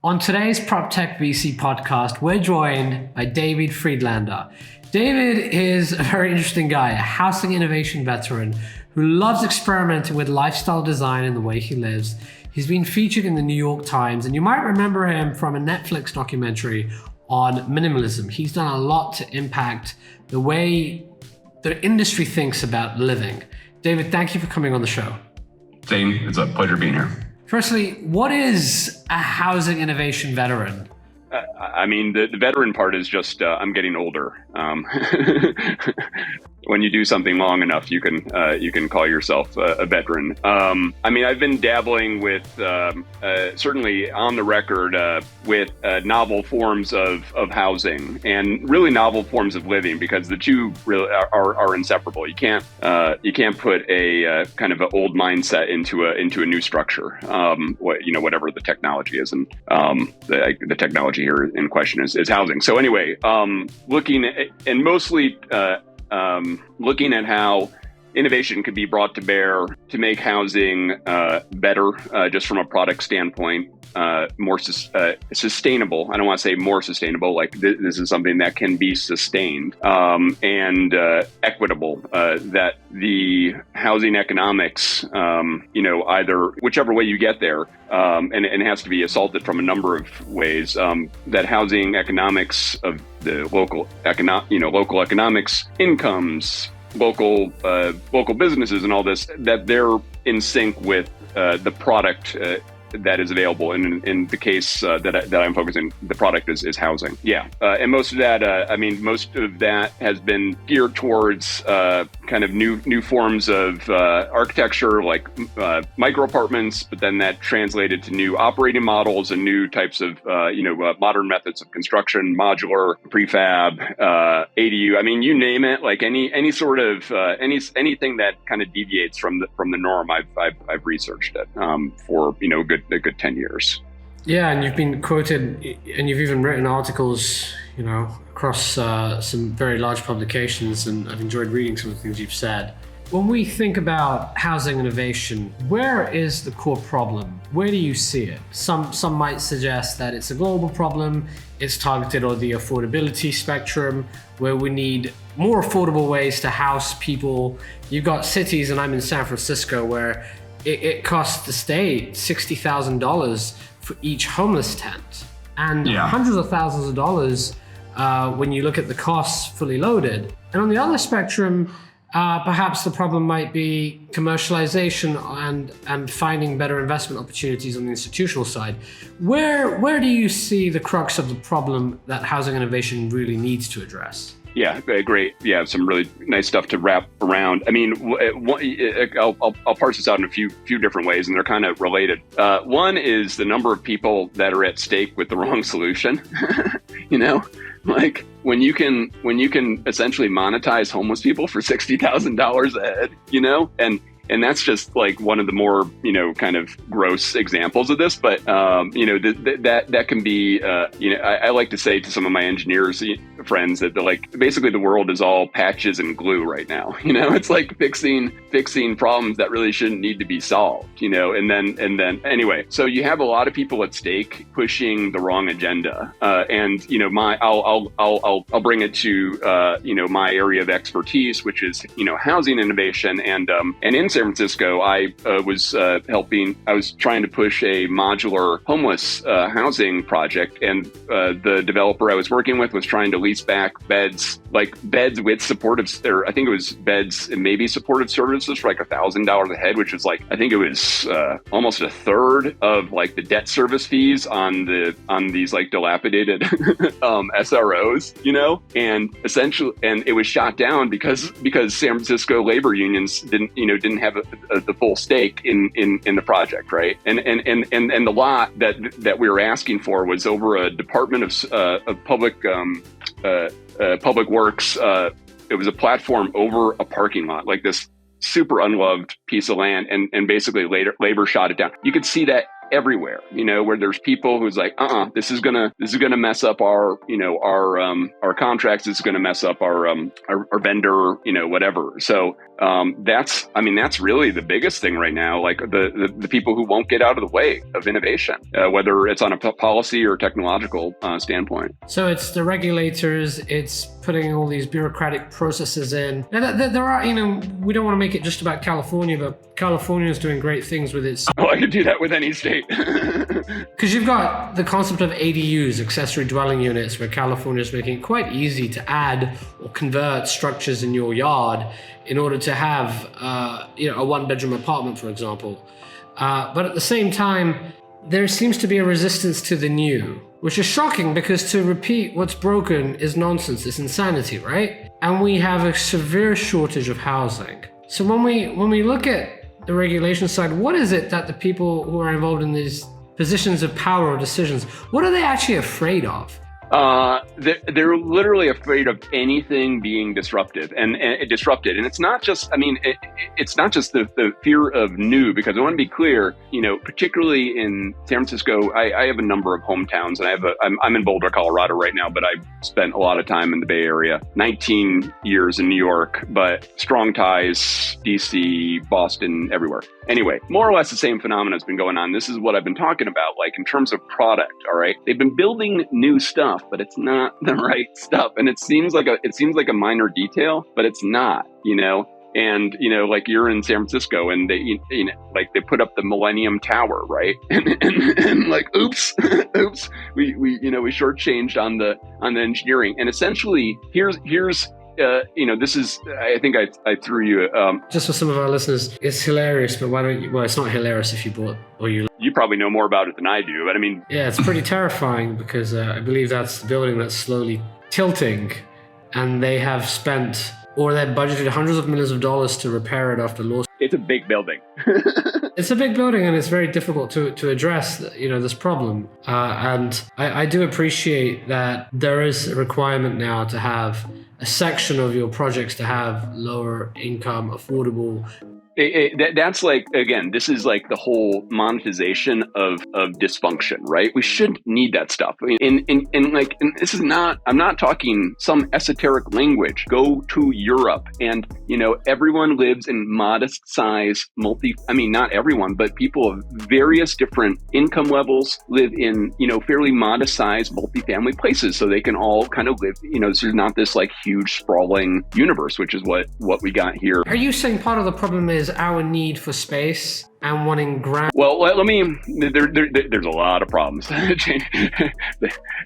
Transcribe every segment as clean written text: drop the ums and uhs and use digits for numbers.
On today's PropTech VC podcast, we're joined by David Friedlander. David is a very interesting guy, a housing innovation veteran who loves experimenting with lifestyle design in the way he lives. He's been featured in the New York Times, and you might remember him from a Netflix documentary on minimalism. He's done a lot to impact the way the industry thinks about living. David, thank you for coming on the show. Zain, it's a pleasure being here. Firstly, what is a housing innovation veteran? The veteran part is just I'm getting older. When you do something long enough, you can call yourself a veteran. I've been dabbling with certainly on the record with novel forms of housing and really novel forms of living, because the two really are inseparable. You can't put a kind of an old mindset into a new structure. Whatever the technology is, and the technology here in question is housing. So anyway, looking at how innovation could be brought to bear to make housing better, just from a product standpoint, more sustainable. I don't want to say more sustainable, like this is something that can be sustained, and equitable, that the housing economics, either whichever way you get there, and it has to be assaulted from a number of ways, that housing economics of the local economics, incomes, local businesses and all this, that they're in sync with the product that is available. And in the case that I'm focusing, the product is housing. Yeah. And most of that has been geared towards kind of new forms of architecture, like micro apartments, but then that translated to new operating models and new types of modern methods of construction, modular, prefab, ADU. I mean, you name it. Like any sort of anything that kind of deviates from the norm. I've researched it for a good 10 years. Yeah, and you've been quoted, and you've even written articles, across some very large publications, and I've enjoyed reading some of the things you've said. When we think about housing innovation, where is the core problem? Where do you see it? Some might suggest that it's a global problem. It's targeted on the affordability spectrum, where we need more affordable ways to house people. You've got cities, and I'm in San Francisco, where it costs the state $60,000 for each homeless tent, and hundreds of thousands of dollars when you look at the costs fully loaded. And on the other spectrum, perhaps the problem might be commercialization and finding better investment opportunities on the institutional side. Where do you see the crux of the problem that housing innovation really needs to address? Yeah, great. Yeah, some really nice stuff to wrap around. I mean, I'll parse this out in a few different ways, and they're kind of related. One is the number of people that are at stake with the wrong solution. Like when you can essentially monetize homeless people for $60,000 a head, and that's just like one of the more, kind of gross examples of this. But, that can be, I like to say to some of my engineers friends that basically the world is all patches and glue right now. It's like fixing problems that really shouldn't need to be solved, and then anyway, so you have a lot of people at stake pushing the wrong agenda. I'll bring it to, my area of expertise, which is, housing innovation. And in San Francisco, I was trying to push a modular homeless housing project, and the developer I was working with was trying to lease back beds with supportive, or I think it was beds and maybe supportive services for like $1,000 a head, which was like, I think it was almost a third of like the debt service fees on these like dilapidated SROs, and essentially, and it was shot down because San Francisco labor unions didn't have the full stake in the project, right? And the lot that we were asking for was over a Department of Public Works. It was a platform over a parking lot, like this super unloved piece of land, and basically labor shot it down. You could see that everywhere, where there's people who's like, this is gonna mess up our, our contracts. This is gonna mess up our vendor, whatever. So that's really the biggest thing right now. Like the people who won't get out of the way of innovation, whether it's on a policy or technological standpoint. So it's the regulators. It's putting all these bureaucratic processes in. Now, there are, we don't want to make it just about California, but California is doing great things with its. Oh, I could do that with any state. Because you've got the concept of ADUs, accessory dwelling units, where California is making it quite easy to add or convert structures in your yard in order to have, a one-bedroom apartment, for example. But at the same time, there seems to be a resistance to the new, which is shocking because to repeat what's broken is nonsense, it's insanity, right? And we have a severe shortage of housing. So when we look at the regulation side, what is it that the people who are involved in these positions of power or decisions, what are they actually afraid of? They're literally afraid of anything being disruptive and disrupted. And it's not just, it's not just the fear of new, because I want to be clear, particularly in San Francisco, I have a number of hometowns, and I'm in Boulder, Colorado right now, but I've spent a lot of time in the Bay Area, 19 years in New York, but strong ties, DC, Boston, everywhere. Anyway, more or less the same phenomenon has been going on. This is what I've been talking about, like in terms of product, all right? They've been building new stuff, but it's not the right stuff. And it seems like a minor detail, but it's not, And, like you're in San Francisco and they, they put up the Millennium Tower, right? And like, oops, we shortchanged on the engineering. And essentially, here's this is, I think I threw you. Just for some of our listeners, it's hilarious, but why don't you, well, it's not hilarious if you bought or you. You probably know more about it than I do, but Yeah, it's pretty terrifying because I believe that's the building that's slowly tilting, and they have spent, or they've budgeted hundreds of millions of dollars to repair it after lawsuits. It's a big building. It's a big building, and it's very difficult to address, this problem. And I do appreciate that there is a requirement now to have a section of your projects to have lower income, affordable. That's like, again, this is like the whole monetization of dysfunction, right? We shouldn't need that stuff. And this is not, I'm not talking some esoteric language. Go to Europe and, everyone lives in modest size, not everyone, but people of various different income levels live in, fairly modest size multifamily places. So they can all kind of live, so there's not this like huge sprawling universe, which is what we got here. Are you saying part of the problem is our need for space and wanting ground? Well, there's a lot of problems.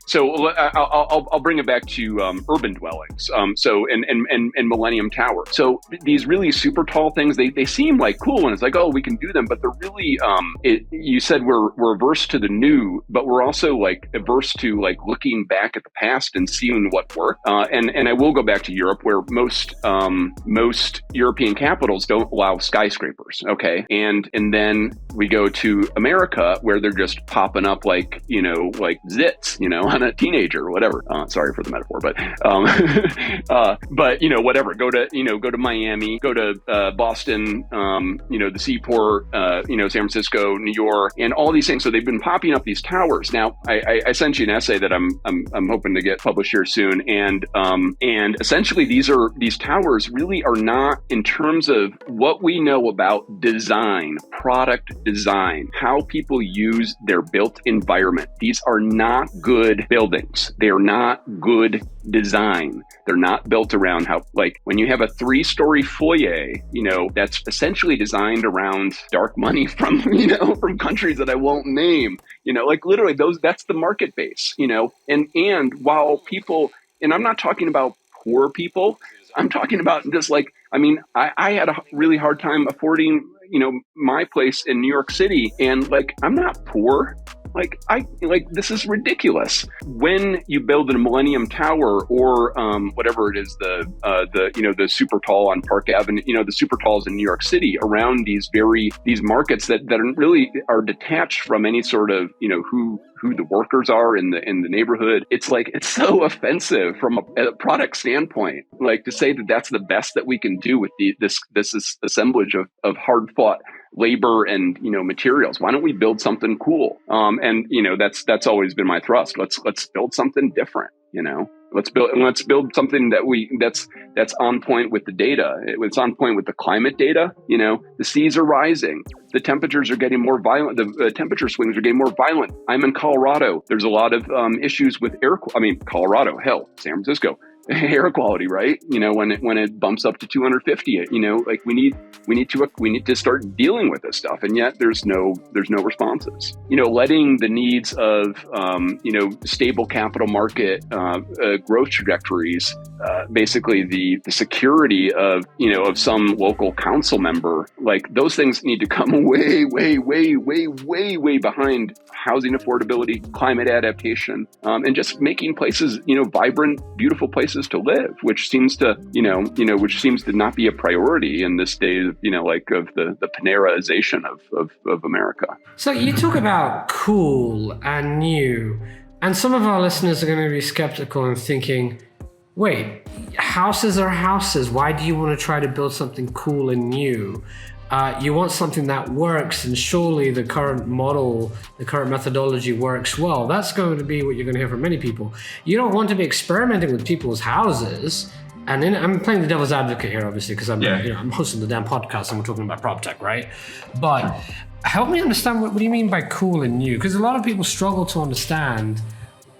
So I'll bring it back to urban dwellings. And Millennium Tower. So these really super tall things, they seem like cool, and it's like, oh, we can do them, but they're really, you said we're averse to the new, but we're also like averse to like looking back at the past and seeing what worked. And I will go back to Europe, where most European capitals don't allow skyscrapers. Okay. And then we go to America, where they're just popping up like zits, on a teenager or whatever. Sorry for the metaphor, but whatever. Go to Miami, go to Boston, the Seaport, San Francisco, New York, and all these things. So they've been popping up these towers. Now, I sent you an essay that I'm hoping to get published here soon, and essentially these towers really are not, in terms of what we know about design, product design, how people use their built environment. These are not good buildings. They are not good design. They're not built around how, like when you have a 3-story foyer, that's essentially designed around dark money from from countries that I won't name, like literally that's the market base, and while people, and I'm not talking about poor people, I'm talking about just like, I had a really hard time affording, my place in New York City, and like, I'm not poor. This is ridiculous. When you build a Millennium Tower or whatever it is, the super tall on Park Avenue, the super talls in New York City around these markets that really are detached from any sort of, who the workers are in the neighborhood. It's like, it's so offensive from a product standpoint, like to say that that's the best that we can do with this assemblage of hard fought labor and, materials. Why don't we build something cool? And that's always been my thrust. Let's build something different. Let's build something that's on point with the data. It's on point with the climate data. The seas are rising. The temperatures are getting more violent. The temperature swings are getting more violent. I'm in Colorado. There's a lot of issues with Colorado, hell, San Francisco. Air quality, right? When it bumps up to 250, we need to start dealing with this stuff, and yet there's no responses. Letting the needs of stable capital market growth trajectories, basically the security of some local council member, like those things need to come way behind housing affordability, climate adaptation, and just making places vibrant, beautiful places to live, which seems to not be a priority in this day of the Paneraization of America. So you talk about cool and new, and some of our listeners are going to be skeptical and thinking, wait, houses are houses. Why do you want to try to build something cool and new? You want something that works, and surely the current model, the current methodology works well. That's going to be what you're going to hear from many people. You don't want to be experimenting with people's houses. And I'm playing the devil's advocate here, obviously, because I'm hosting the damn podcast and we're talking about PropTech, right? But help me understand, what do you mean by cool and new? Because a lot of people struggle to understand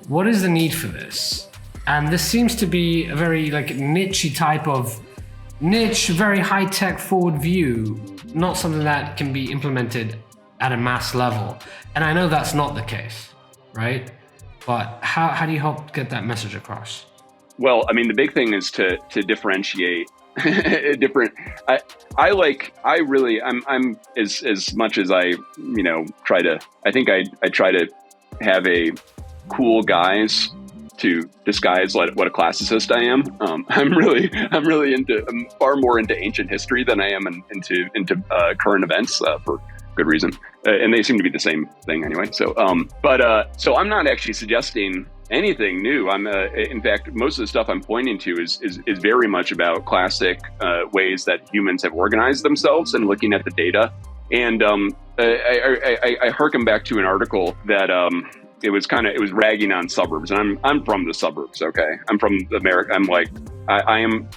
what is the need for this. And this seems to be a very niche type of very high-tech forward view, not something that can be implemented at a mass level. And I know that's not the case, right? But how do you help get that message across? Well, I mean, the big thing is to differentiate different. I'm as much as I try to. I think I try to have a cool guys to disguise what a classicist I am. I'm far more into ancient history than I am into current events for good reason, and they seem to be the same thing anyway. So, so I'm not actually suggesting anything new. In fact, most of the stuff I'm pointing to is very much about classic ways that humans have organized themselves and looking at the data. And I harken back to an article that. It was ragging on suburbs, and I'm from the suburbs. Okay, I'm from America. I am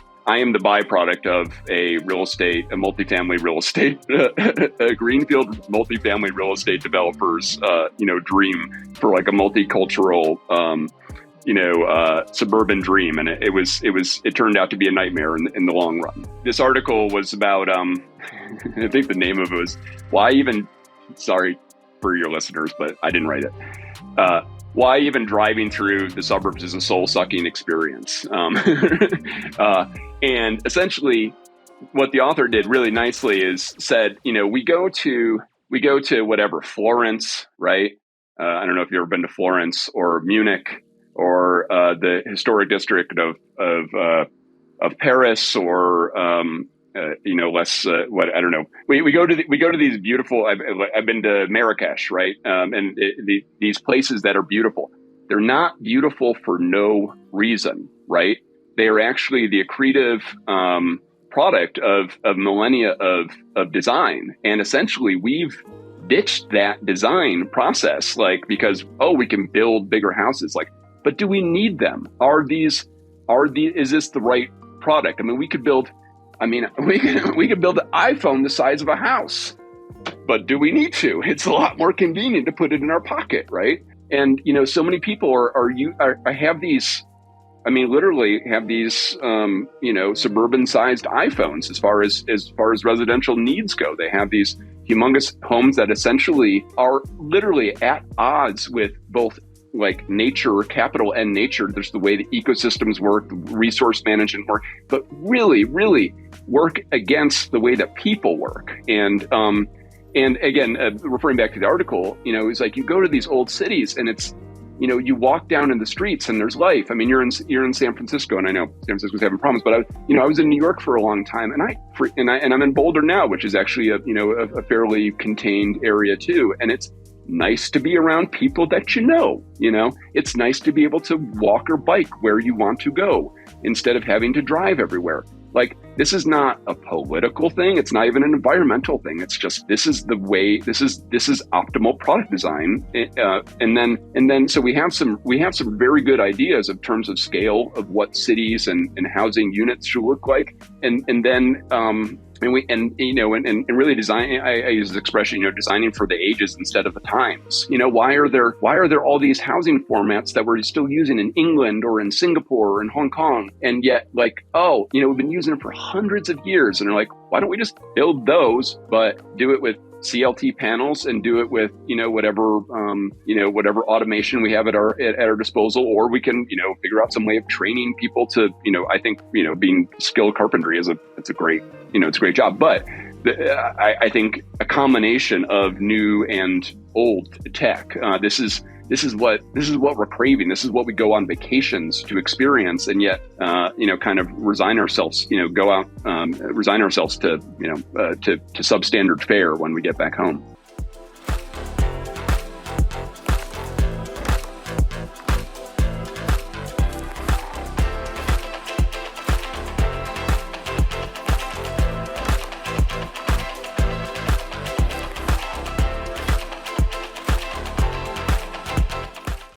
the byproduct of a multifamily real estate, a greenfield multifamily real estate developer's, dream for like a multicultural, suburban dream, and it turned out to be a nightmare in the long run. This article was about, I think the name of it was why even. Sorry for your listeners, but I didn't write it. Why even driving through the suburbs is a soul-sucking experience. And essentially what the author did really nicely is said, we go to whatever, Florence, right? I don't know if you've ever been to Florence or Munich or the historic district of Paris or I don't know. We go to these beautiful. I've been to Marrakesh, right? And these places that are beautiful. They're not beautiful for no reason, right? They are actually the accretive product of millennia of design, and essentially we've ditched that design process, because we can build bigger houses, but do we need them? Is this the right product? I mean, we could build an iPhone the size of a house, but do we need to? It's a lot more convenient to put it in our pocket, right? And so many people have these. I mean, literally have these, suburban-sized iPhones as far as residential needs go. They have these humongous homes that essentially are literally at odds with both nature, capital N nature. There's the way the ecosystems work, the resource management work, but really, really work against the way that people work. And again, referring back to the article, it's you go to these old cities and it's, you walk down in the streets and there's life. I mean, you're in San Francisco, and I know San Francisco's having problems, but I was in New York for a long time, and I'm in Boulder now, which is actually a fairly contained area too. And it's nice to be around people that it's nice to be able to walk or bike where you want to go instead of having to drive everywhere. this is not a political thing. It's not even an environmental thing. It's just, this is the way, this is optimal product design. And then so we have some very good ideas in terms of scale of what cities and housing units should look like. And really design, I use this expression, designing for the ages instead of the times. Why are there all these housing formats that we're still using in England or in Singapore or in Hong Kong? And yet we've been using it for hundreds of years. And they're like, why don't we just build those, but do it with CLT panels and do it with, whatever automation we have at our disposal, or we can, figure out some way of training people to, I think, being skilled carpentry it's a great job. But I think a combination of new and old tech, this is what we're craving. This is what we go on vacations to experience, and yet, kind of resign ourselves to substandard fare when we get back home.